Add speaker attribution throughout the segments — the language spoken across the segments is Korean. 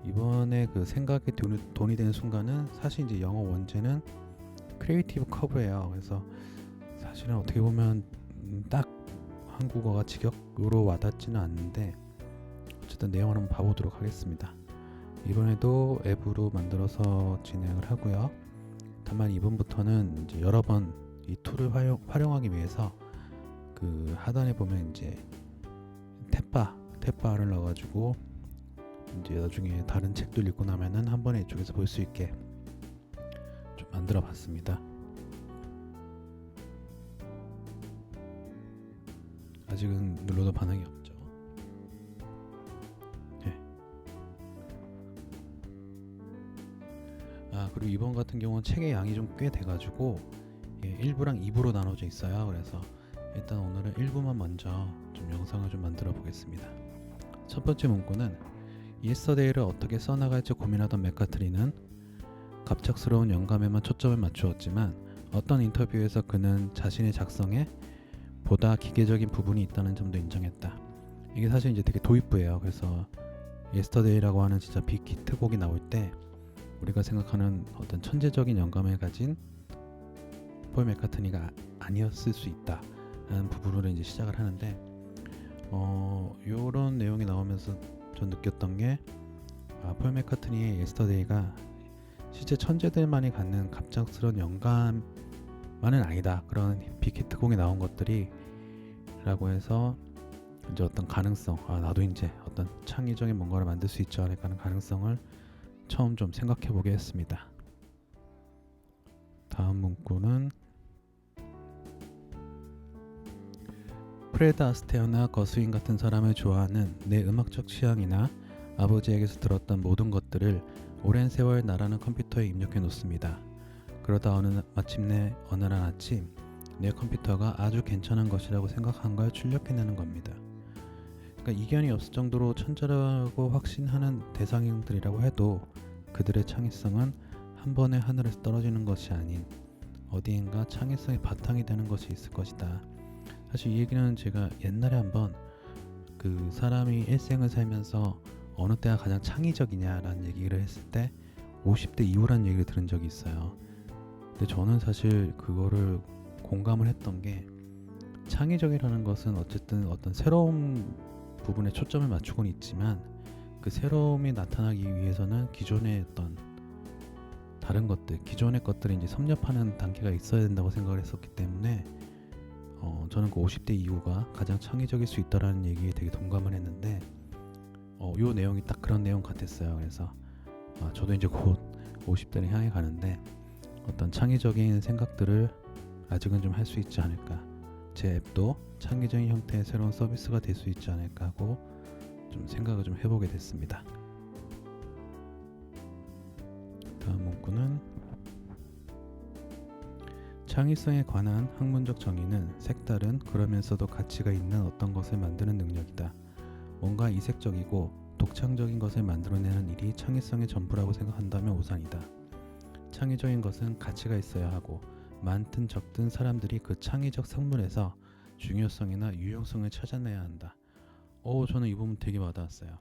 Speaker 1: 이번에 그 생각에 돈이 되는 순간은 사실 이제 영어 원제는 크리에이티브 커브예요. 그래서 사실은 어떻게 보면 딱 한국어가 직역으로 와닿지는 않는데 어쨌든 내용을 한번 봐보도록 하겠습니다. 이번에도 앱으로 만들어서 진행을 하고요. 다만 이번부터는 이제 여러 번 이 툴을 활용하기 위해서 그 하단에 보면 이제 탭바를 넣어가지고 이제 나중에 다른 책들 읽고 나면은 한 번에 이쪽에서 볼 수 있게 좀 만들어 봤습니다. 아직은 눌러도 반응이 없죠. 네. 그리고 이번 같은 경우는 책의 양이 좀 꽤 돼가지고 1부랑 2부로 나눠져 있어요. 그래서 일단 오늘은 1부만 먼저 좀 영상을 좀 만들어 보겠습니다. 첫 번째 문구는 Yesterday를 어떻게 써나갈지 고민하던 맥카트리는 갑작스러운 영감에만 초점을 맞추었지만 어떤 인터뷰에서 그는 자신의 작성에 보다 기계적인 부분이 있다는 점도 인정했다. 이게 사실 이제 되게 도입부예요. 그래서 Yesterday라고 하는 진짜 빅히트 곡이 나올 때 우리가 생각하는 어떤 천재적인 영감을 가진 폴 맥카트니가 아니었을 수 있다 라는 부분으로 이제 시작을 하는데 요런 내용이 나오면서 전 느꼈던 게 폴 맥카트니의 Yesterday가 실제 천재들만이 갖는 갑작스러운 영감만은 아니다. 그런 빅히트곡이 나온 것들이 라고 해서 이제 어떤 가능성, 나도 이제 어떤 창의적인 뭔가를 만들 수 있지 않을까 하는 가능성을 처음 좀 생각해 보게 했습니다. 다음 문구는 프레드 아스테어나 거스윈 같은 사람을 좋아하는 내 음악적 취향이나 아버지에게서 들었던 모든 것들을 오랜 세월 나라는 컴퓨터에 입력해 놓습니다. 그러다 마침내 어느 날 아침 내 컴퓨터가 아주 괜찮은 것이라고 생각한 걸 출력해내는 겁니다. 그러니까 이견이 없을 정도로 천재라고 확신하는 대상들이라고 해도 그들의 창의성은 한 번에 하늘에서 떨어지는 것이 아닌 어디인가 창의성의 바탕이 되는 것이 있을 것이다. 사실 이 얘기는 제가 옛날에 한번 그 사람이 일생을 살면서 어느 때가 가장 창의적이냐라는 얘기를 했을 때 50대 이후라는 얘기를 들은 적이 있어요. 근데 저는 사실 그거를 공감을 했던 게 창의적이라는 것은 어쨌든 어떤 새로운 부분에 초점을 맞추곤 있지만 그 새로움이 나타나기 위해서는 기존의 어떤 다른 것들, 기존의 것들을 이제 섭렵하는 단계가 있어야 된다고 생각을 했었기 때문에 저는 그 50대 이후가 가장 창의적일 수 있다라는 얘기에 되게 동감을 했는데 요 내용이 딱 그런 내용 같았어요. 그래서 저도 이제 곧 50대를 향해 가는데 어떤 창의적인 생각들을 아직은 좀 할 수 있지 않을까, 제 앱도 창의적인 형태의 새로운 서비스가 될 수 있지 않을까 하고 좀 생각을 좀 해보게 됐습니다. 다음 문구는 창의성에 관한 학문적 정의는 색다른 그러면서도 가치가 있는 어떤 것을 만드는 능력이다. 뭔가 이색적이고 독창적인 것을 만들어내는 일이 창의성의 전부라고 생각한다면 오산이다. 창의적인 것은 가치가 있어야 하고 많든 적든 사람들이 그 창의적 성분에서 중요성이나 유용성을 찾아내야 한다. 저는 이 부분 되게 와닿았어요.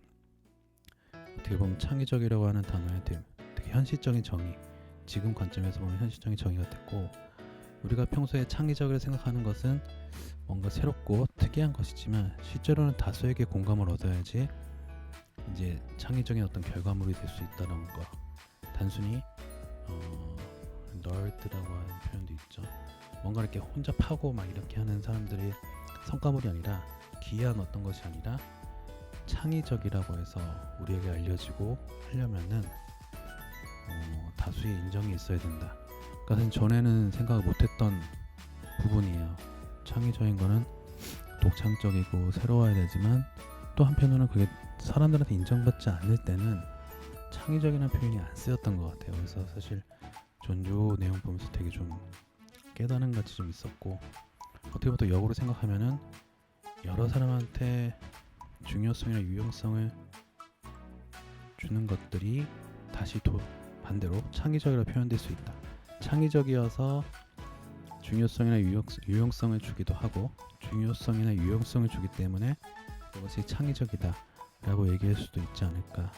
Speaker 1: 어떻게 보면 창의적이라고 하는 단어에 되게 현실적인 정의, 지금 관점에서 보면 현실적인 정의가 됐고, 우리가 평소에 창의적이라고 생각하는 것은 뭔가 새롭고 특이한 것이지만 실제로는 다수에게 공감을 얻어야지 이제 창의적인 어떤 결과물이 될 수 있다는 거. 단순히 널드라고 하는 표현도 있죠. 뭔가 이렇게 혼자 파고 막 이렇게 하는 사람들이 성과물이 아니라, 기이한 어떤 것이 아니라 창의적이라고 해서 우리에게 알려지고 하려면은 다수의 인정이 있어야 된다. 그러니까 전에는 생각을 못했던 부분이에요. 창의적인 거는 독창적이고 새로워야 되지만 또 한편으로는 그게 사람들한테 인정받지 않을 때는 창의적이라는 표현이 안 쓰였던 것 같아요. 그래서 사실 전조 내용 보면서 되게 좀 깨달음 같이 좀 있었고, 어떻게 보면 또 역으로 생각하면은 여러 사람한테 중요성이나 유용성을 주는 것들이 다시 반대로 창의적이라고 표현될 수 있다. 창의적이어서 중요성이나 유용성을 주기도 하고, 중요성이나 유용성을 주기 때문에 그것이 창의적이다 라고 얘기할 수도 있지 않을까.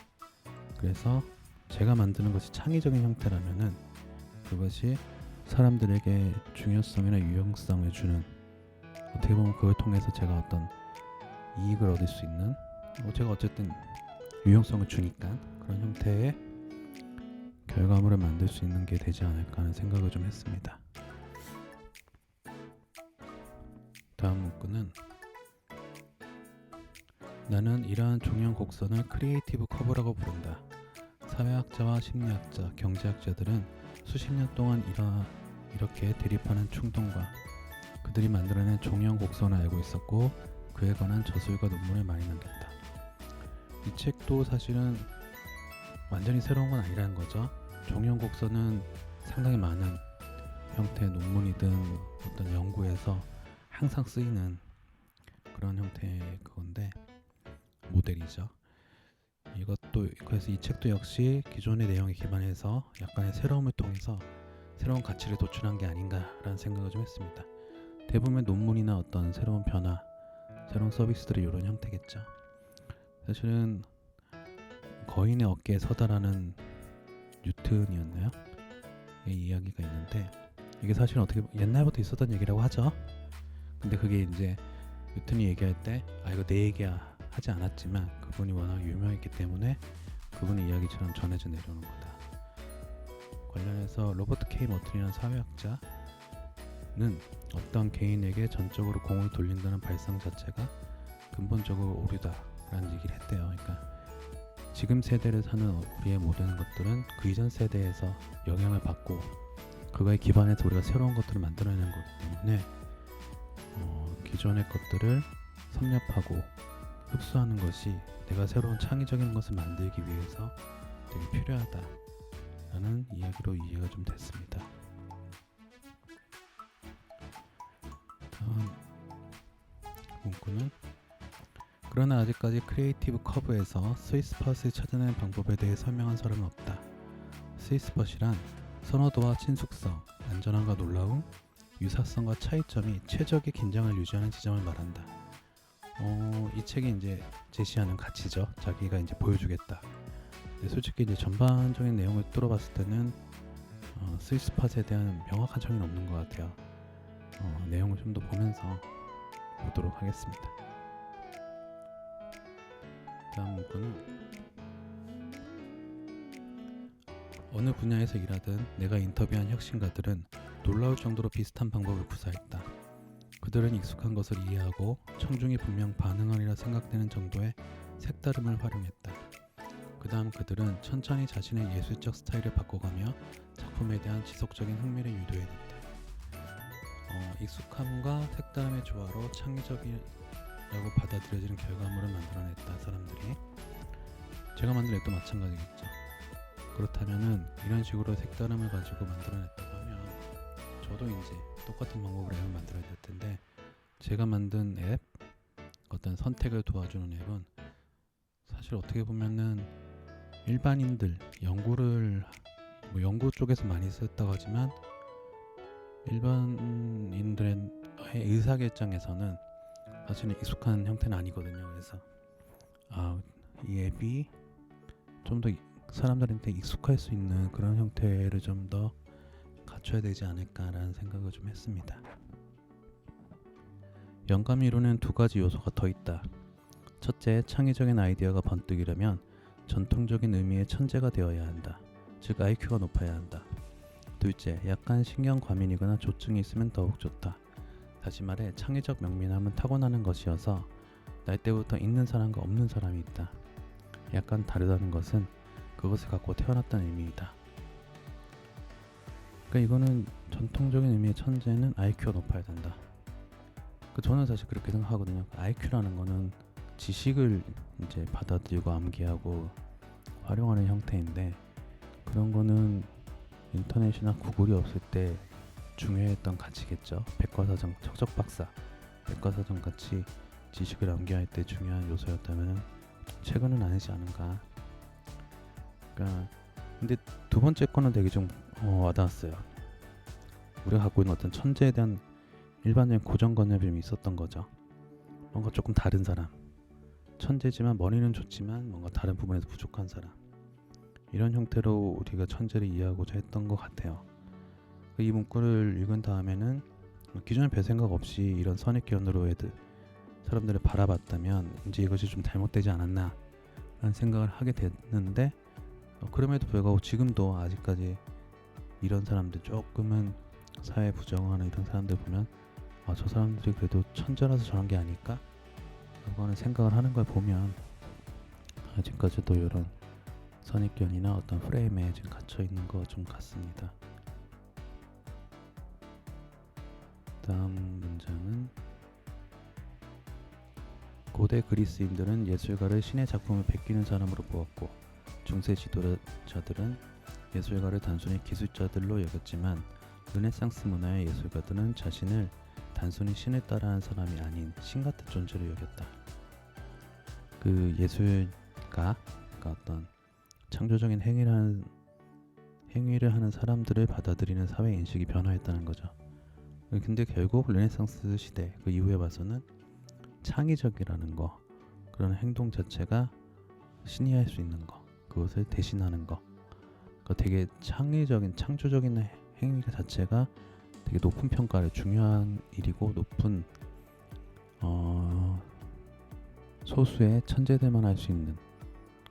Speaker 1: 그래서 제가 만드는 것이 창의적인 형태라면은 그것이 사람들에게 중요성이나 유용성을 주는, 어떻게 보면 그걸 통해서 제가 어떤 이익을 얻을 수 있는, 제가 어쨌든 유용성을 주니까 그런 형태의 결과물을 만들 수 있는 게 되지 않을까 하는 생각을 좀 했습니다. 다음 문구는, 나는 이러한 종양 곡선을 크리에이티브 커브라고 부른다. 사회학자와 심리학자, 경제학자들은 수십 년 동안 이렇게 대립하는 충동과 그들이 만들어낸 종양 곡선을 알고 있었고 그에 관한 저술과 논문을 많이 남겼다. 이 책도 사실은 완전히 새로운 건 아니라는 거죠. 종양 곡선은 상당히 많은 형태의 논문이든 어떤 연구에서 항상 쓰이는 그런 형태의 그건데, 모델이죠. 이것도, 그래서 이 책도 역시 기존의 내용에 기반해서 약간의 새로움을 통해서 새로운 가치를 도출한 게 아닌가라는 생각을 좀 했습니다. 대부분의 논문이나 어떤 새로운 변화, 새로운 서비스들이 이런 형태겠죠. 사실은 거인의 어깨에 서다라는 뉴턴이었나요? 이 이야기가 있는데, 이게 사실은 어떻게 옛날부터 있었던 얘기라고 하죠. 근데 그게 이제 뉴턴이 얘기할 때 이거 내 얘기야 하지 않았지만 그분이 워낙 유명했기 때문에 그분의 이야기처럼 전해져 내려오는 거다. 관련해서 로버트 K 머튼이라는 사회학자는 어떤 개인에게 전적으로 공을 돌린다는 발상 자체가 근본적으로 오류다라는 얘기를 했대요. 그러니까 지금 세대를 사는 우리의 모든 것들은 그 이전 세대에서 영향을 받고 그거에 기반해서 우리가 새로운 것들을 만들어내는 거기 때문에 기존의 것들을 섭렵하고 흡수하는 것이 내가 새로운 창의적인 것을 만들기 위해서 되게 필요하다라는 이야기로 이해가 좀 됐습니다. 다음 문구는, 그러나 아직까지 크리에이티브 커브에서 스위스팟을 찾아내는 방법에 대해 설명한 사람은 없다. 스위스팟이란 선호도와 친숙성, 안전함과 놀라움, 유사성과 차이점이 최적의 긴장을 유지하는 지점을 말한다. 이 책이 이제 제시하는 가치죠. 자기가 이제 보여주겠다. 근데 솔직히 이제 전반적인 내용을 뚫어봤을 때는 스위스팟에 대한 명확한 정의는 없는 것 같아요. 내용을 좀 더 보면서 보도록 하겠습니다. 다음 문구는, 어느 분야에서 일하든 내가 인터뷰한 혁신가들은 놀라울 정도로 비슷한 방법을 구사했다. 그들은 익숙한 것을 이해하고 청중이 분명 반응하리라 생각되는 정도의 색다름을 활용했다. 그 다음 그들은 천천히 자신의 예술적 스타일을 바꿔가며 작품에 대한 지속적인 흥미를 유도해냈다. 익숙함과 색다름의 조화로 창의적이라고 받아들여지는 결과물을 만들어냈다. 사람들이. 제가 만든 앱도 마찬가지겠죠. 그렇다면은 이런 식으로 색다름을 가지고 만들어냈다고 하면 저도 이제 똑같은 방법으로 앱을 만들어야 될 텐데, 제가 만든 앱, 어떤 선택을 도와주는 앱은 사실 어떻게 보면은 일반인들, 연구 쪽에서 많이 썼다고 하지만 일반인들의 의사결정에서는 사실은 익숙한 형태는 아니거든요. 그래서 이 앱이 좀 더 사람들한테 익숙할 수 있는 그런 형태를 좀 더 갖춰야 되지 않을까라는 생각을 좀 했습니다. 영감을 이루는 두 가지 요소가 더 있다. 첫째, 창의적인 아이디어가 번뜩이려면 전통적인 의미의 천재가 되어야 한다. 즉 IQ가 높아야 한다. 둘째, 약간 신경 과민이거나 조증이 있으면 더욱 좋다. 다시 말해 창의적 명민함은 타고나는 것이어서 날 때부터 있는 사람과 없는 사람이 있다. 약간 다르다는 것은 그것을 갖고 태어났다는 의미이다. 그러니까 이거는 전통적인 의미의 천재는 IQ가 높아야 된다. 저는 사실 그렇게 생각하거든요. IQ라는 거는 지식을 이제 받아들이고 암기하고 활용하는 형태인데, 그런 거는 인터넷이나 구글이 없을 때 중요했던 가치겠죠. 백과사전, 척척박사, 백과사전 같이 지식을 암기할 때 중요한 요소였다면 최근은 아니지 않은가. 그러니까 근데 두 번째 거는 되게 좀 와닿았어요. 우리가 갖고 있는 어떤 천재에 대한 일반적인 고정관념이 좀 있었던 거죠. 뭔가 조금 다른 사람, 천재지만 머리는 좋지만 뭔가 다른 부분에서 부족한 사람, 이런 형태로 우리가 천재를 이해하고자 했던 것 같아요. 이 문구를 읽은 다음에는 기존에 별 생각 없이 이런 선입견으로 사람들을 바라봤다면 이제 이것이 좀 잘못되지 않았나 라는 생각을 하게 됐는데, 그럼에도 불구하고 지금도 아직까지 이런 사람들, 조금은 사회 부정하는 이런 사람들 보면 저 사람들이 그래도 천재라서 저런 게 아닐까? 라고 하는 생각을 하는 걸 보면 아직까지도 이런 선입견이나 어떤 프레임에 지금 갇혀 있는 것 좀 같습니다. 다음 문장은 고대 그리스인들은 예술가를 신의 작품을 베끼는 사람으로 보았고, 중세 지도자들은 예술가를 단순히 기술자들로 여겼지만 르네상스 문화의 예술가들은 자신을 단순히 신을 따라하는 사람이 아닌 신 같은 존재로 여겼다. 그 예술가, 그러니까 어떤 창조적인 행위를 하는 사람들을 받아들이는 사회 인식이 변화했다는 거죠. 근데 결국 르네상스 시대 그 이후에 봐서는 창의적이라는 거, 그런 행동 자체가 신이 할 수 있는 거, 그것을 대신하는 거, 그러니까 되게 창조적인 행위 자체가 되게 높은 평가를, 중요한 일이고 높은 소수의 천재들만 할 수 있는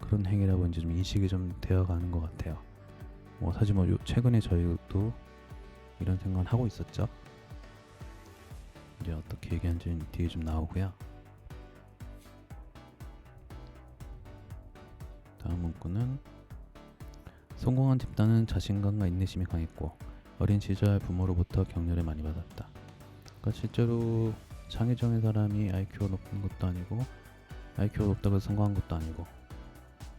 Speaker 1: 그런 행위라고 이제 좀 인식이 좀 되어가는 것 같아요. 사실 최근에 저희도 이런 생각을 하고 있었죠. 이제 어떻게 얘기하는지 뒤에 좀 나오고요. 다음 문구는 성공한 집단은 자신감과 인내심이 강했고 어린 시절 부모로부터 격려를 많이 받았다. 그러니까 실제로 창의적인 사람이 IQ가 높은 것도 아니고 IQ가 높다고 해서 성공한 것도 아니고,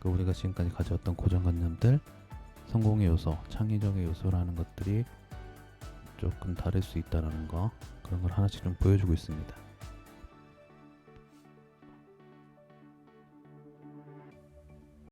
Speaker 1: 우리가 지금까지 가져왔던 고정관념들, 성공의 요소, 창의적인 요소라는 것들이 조금 다를 수 있다는 거, 그런 걸 하나씩 좀 보여주고 있습니다.